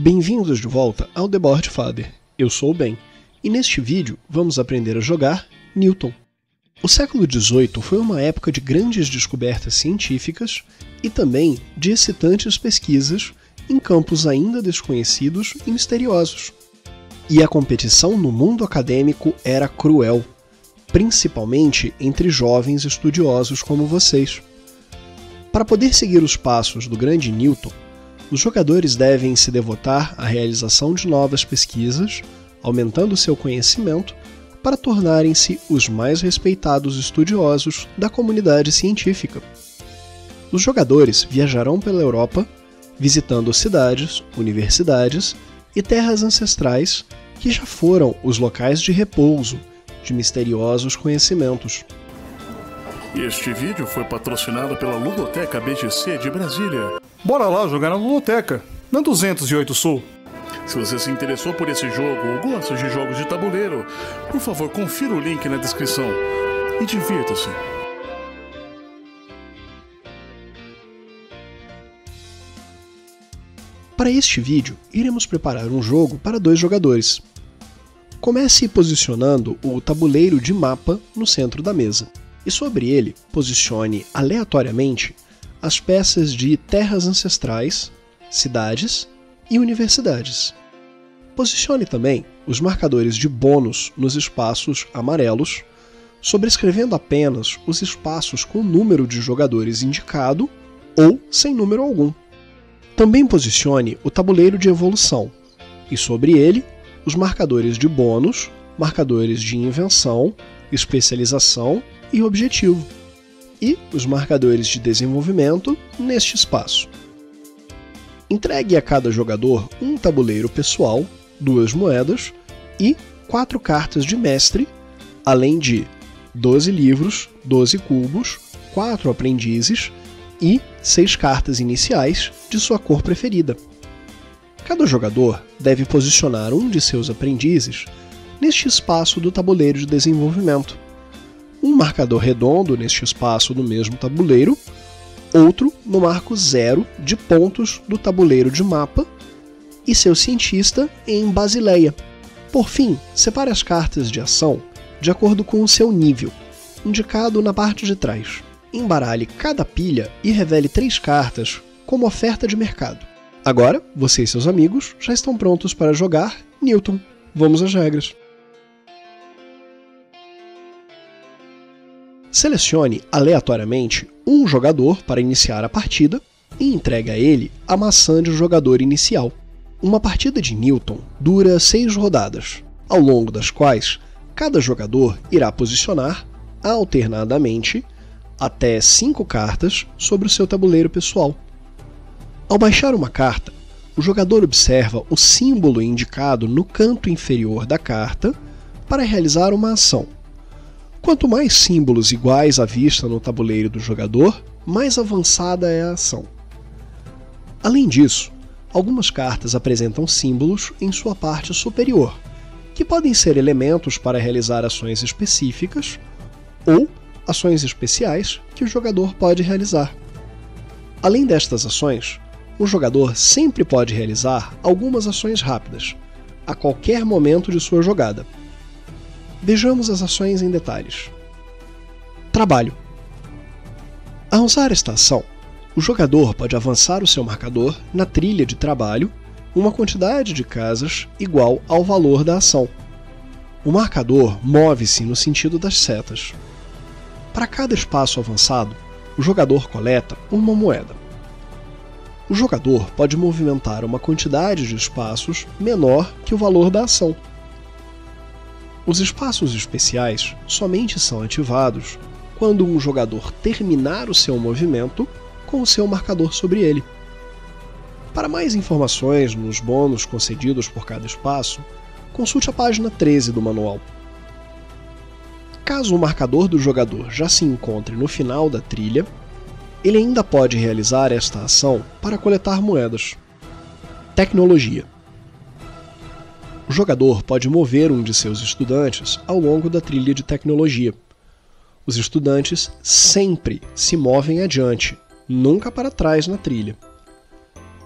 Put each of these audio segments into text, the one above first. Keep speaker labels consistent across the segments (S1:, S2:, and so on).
S1: Bem-vindos de volta ao The Board Father. Eu sou o Ben, e neste vídeo vamos aprender a jogar Newton. O século XVIII foi uma época de grandes descobertas científicas e também de excitantes pesquisas em campos ainda desconhecidos e misteriosos. E a competição no mundo acadêmico era cruel, principalmente entre jovens estudiosos como vocês. Para poder seguir os passos do grande Newton, os jogadores devem se devotar à realização de novas pesquisas, aumentando seu conhecimento para tornarem-se os mais respeitados estudiosos da comunidade científica. Os jogadores viajarão pela Europa, visitando cidades, universidades e terras ancestrais que já foram os locais de repouso de misteriosos conhecimentos.
S2: Este vídeo foi patrocinado pela Ludoteca BGC de Brasília.
S3: Bora lá jogar na Ludoteca, na 208 Sul.
S2: Se você se interessou por esse jogo ou gosta de jogos de tabuleiro, por favor, confira o link na descrição e divirta-se.
S1: Para este vídeo, iremos preparar um jogo para 2 jogadores. Comece posicionando o tabuleiro de mapa no centro da mesa, e sobre ele posicione aleatoriamente as peças de terras ancestrais, cidades e universidades. Posicione também os marcadores de bônus nos espaços amarelos, sobrescrevendo apenas os espaços com número de jogadores indicado ou sem número algum. Também posicione o tabuleiro de evolução, e sobre ele os marcadores de bônus, marcadores de invenção, especialização e objetivo, e os marcadores de desenvolvimento neste espaço. Entregue a cada jogador um tabuleiro pessoal, 2 moedas e 4 cartas de mestre, além de 12 livros, 12 cubos, 4 aprendizes e 6 cartas iniciais de sua cor preferida. Cada jogador deve posicionar um de seus aprendizes neste espaço do tabuleiro de desenvolvimento. Um marcador redondo neste espaço do mesmo tabuleiro, outro no marco 0 de pontos do tabuleiro de mapa e seu cientista em Basileia. Por fim, separe as cartas de ação de acordo com o seu nível, indicado na parte de trás. Embaralhe cada pilha e revele 3 cartas como oferta de mercado. Agora, você e seus amigos já estão prontos para jogar Newton. Vamos às regras. Selecione aleatoriamente um jogador para iniciar a partida e entregue a ele a maçã de jogador inicial. Uma partida de Newton dura 6 rodadas, ao longo das quais cada jogador irá posicionar, alternadamente, até 5 cartas sobre o seu tabuleiro pessoal. Ao baixar uma carta, o jogador observa o símbolo indicado no canto inferior da carta para realizar uma ação. Quanto mais símbolos iguais à vista no tabuleiro do jogador, mais avançada é a ação. Além disso, algumas cartas apresentam símbolos em sua parte superior, que podem ser elementos para realizar ações específicas ou ações especiais que o jogador pode realizar. Além destas ações, o jogador sempre pode realizar algumas ações rápidas, a qualquer momento de sua jogada. Vejamos as ações em detalhes. Trabalho. Ao usar esta ação, o jogador pode avançar o seu marcador na trilha de trabalho uma quantidade de casas igual ao valor da ação. O marcador move-se no sentido das setas. Para cada espaço avançado, o jogador coleta uma moeda. O jogador pode movimentar uma quantidade de espaços menor que o valor da ação. Os espaços especiais somente são ativados quando um jogador terminar o seu movimento com o seu marcador sobre ele. Para mais informações nos bônus concedidos por cada espaço, consulte a página 13 do manual. Caso o marcador do jogador já se encontre no final da trilha, ele ainda pode realizar esta ação para coletar moedas. Tecnologia. O jogador pode mover um de seus estudantes ao longo da trilha de tecnologia. Os estudantes sempre se movem adiante, nunca para trás na trilha.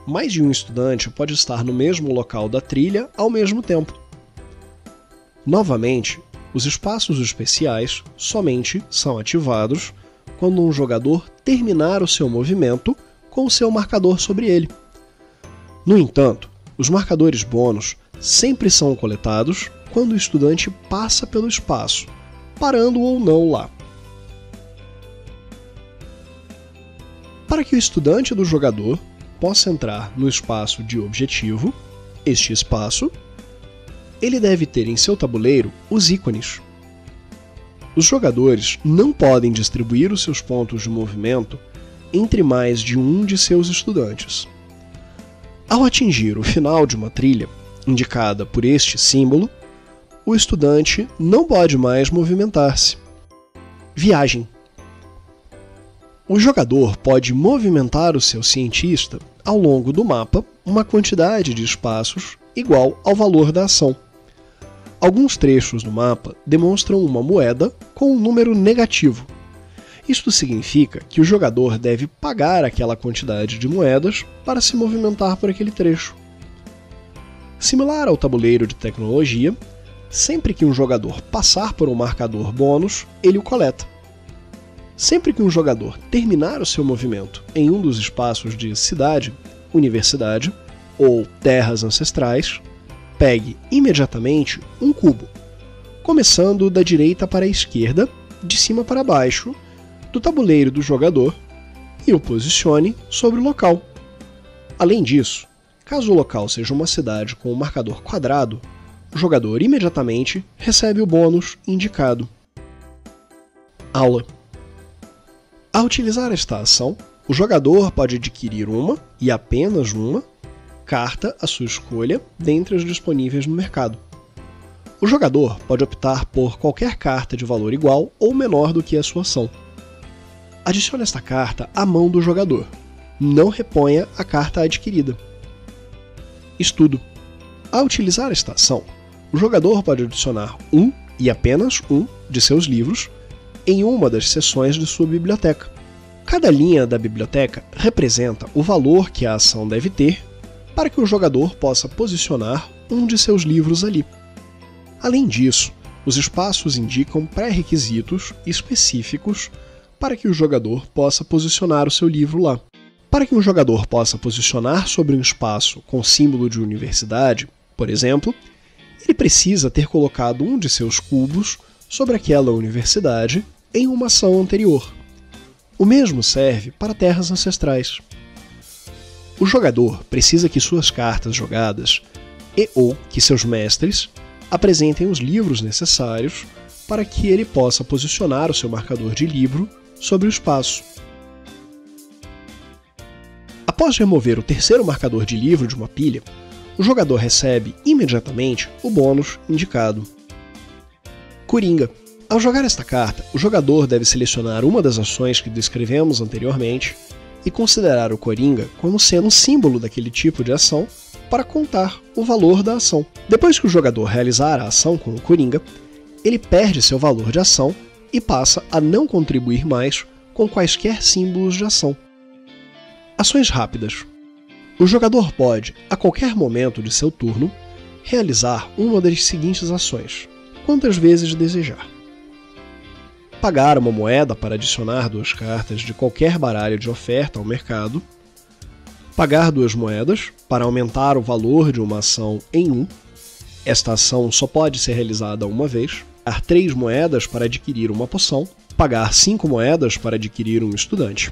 S1: mais de um estudante pode estar no mesmo local da trilha ao mesmo tempo. Novamente, os espaços especiais somente são ativados quando um jogador terminar o seu movimento com o seu marcador sobre ele. No entanto, os marcadores bônus sempre são coletados quando o estudante passa pelo espaço, parando ou não lá. Para que o estudante do jogador possa entrar no espaço de objetivo, este espaço, ele deve ter em seu tabuleiro os ícones. Os jogadores não podem distribuir os seus pontos de movimento entre mais de um de seus estudantes. Ao atingir o final de uma trilha, indicada por este símbolo, o estudante não pode mais movimentar-se. Viagem. O jogador pode movimentar o seu cientista ao longo do mapa uma quantidade de espaços igual ao valor da ação. Alguns trechos do mapa demonstram uma moeda com um número negativo. Isto significa que o jogador deve pagar aquela quantidade de moedas para se movimentar por aquele trecho. Similar ao tabuleiro de tecnologia, sempre que um jogador passar por um marcador bônus, ele o coleta. Sempre que um jogador terminar o seu movimento em um dos espaços de cidade, universidade ou terras ancestrais, pegue imediatamente um cubo, começando da direita para a esquerda, de cima para baixo, do tabuleiro do jogador e o posicione sobre o local. Além disso, caso o local seja uma cidade com um marcador quadrado, o jogador imediatamente recebe o bônus indicado. Aula. Ao utilizar esta ação, o jogador pode adquirir uma, e apenas uma, carta à sua escolha dentre as disponíveis no mercado. O jogador pode optar por qualquer carta de valor igual ou menor do que a sua ação. Adicione esta carta à mão do jogador. Não reponha a carta adquirida. Estudo. Ao utilizar esta ação, o jogador pode adicionar um, e apenas um, de seus livros em uma das seções de sua biblioteca. Cada linha da biblioteca representa o valor que a ação deve ter para que o jogador possa posicionar um de seus livros ali. Além disso, os espaços indicam pré-requisitos específicos para que o jogador possa posicionar o seu livro lá. Para que um jogador possa posicionar sobre um espaço com símbolo de universidade, por exemplo, ele precisa ter colocado um de seus cubos sobre aquela universidade em uma ação anterior. O mesmo serve para terras ancestrais. O jogador precisa que suas cartas jogadas ou que seus mestres apresentem os livros necessários para que ele possa posicionar o seu marcador de livro sobre o espaço. Após remover o terceiro marcador de livro de uma pilha, o jogador recebe imediatamente o bônus indicado. Coringa. Ao jogar esta carta, o jogador deve selecionar uma das ações que descrevemos anteriormente e considerar o Coringa como sendo um símbolo daquele tipo de ação para contar o valor da ação. Depois que o jogador realizar a ação com o Coringa, ele perde seu valor de ação e passa a não contribuir mais com quaisquer símbolos de ação. Ações rápidas. O jogador pode, a qualquer momento de seu turno, realizar uma das seguintes ações, quantas vezes desejar. Pagar uma moeda para adicionar 2 cartas de qualquer baralho de oferta ao mercado. Pagar 2 moedas para aumentar o valor de uma ação em 1. Esta ação só pode ser realizada uma vez. Pagar 3 moedas para adquirir uma poção. Pagar 5 moedas para adquirir um estudante.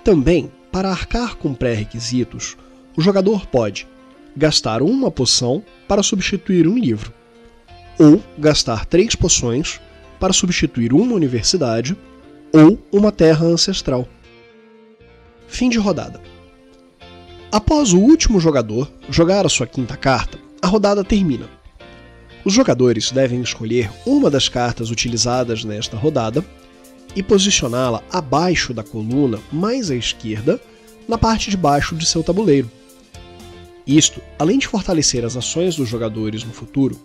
S1: Também, para arcar com pré-requisitos, o jogador pode gastar uma poção para substituir um livro, ou gastar 3 poções para substituir uma universidade ou uma terra ancestral. Fim de rodada. Após o último jogador jogar a sua 5ª carta, a rodada termina. Os jogadores devem escolher uma das cartas utilizadas nesta rodada e posicioná-la abaixo da coluna mais à esquerda, na parte de baixo de seu tabuleiro. Isto, além de fortalecer as ações dos jogadores no futuro,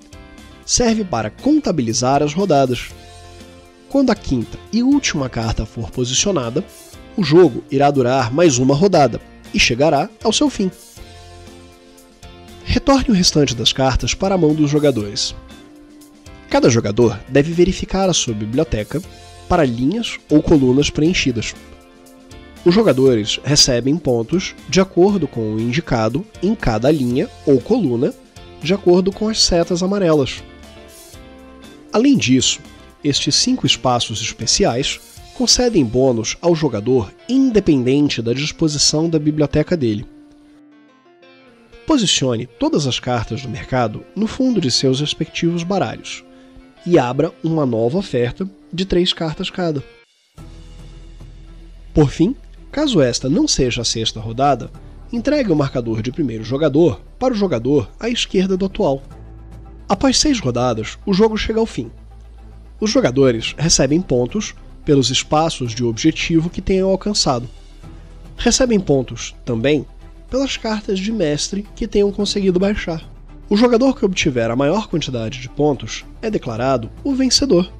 S1: serve para contabilizar as rodadas. Quando a 5ª e última carta for posicionada, o jogo irá durar mais uma rodada e chegará ao seu fim. Retorne o restante das cartas para a mão dos jogadores. Cada jogador deve verificar a sua biblioteca para linhas ou colunas preenchidas. Os jogadores recebem pontos de acordo com o indicado em cada linha ou coluna, de acordo com as setas amarelas. Além disso, estes 5 espaços especiais concedem bônus ao jogador independente da disposição da biblioteca dele. Posicione todas as cartas do mercado no fundo de seus respectivos baralhos e abra uma nova oferta de 3 cartas cada. Por fim, caso esta não seja a 6ª rodada, entregue o marcador de primeiro jogador para o jogador à esquerda do atual. Após 6 rodadas, o jogo chega ao fim. Os jogadores recebem pontos pelos espaços de objetivo que tenham alcançado. Recebem pontos, também, pelas cartas de mestre que tenham conseguido baixar. O jogador que obtiver a maior quantidade de pontos é declarado o vencedor.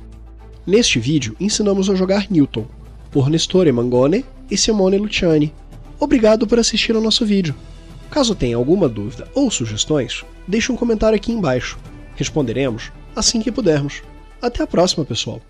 S1: Neste vídeo ensinamos a jogar Newton, por Nestore Mangone e Simone Luciani. Obrigado por assistir ao nosso vídeo. Caso tenha alguma dúvida ou sugestões, deixe um comentário aqui embaixo. Responderemos assim que pudermos. Até a próxima, pessoal!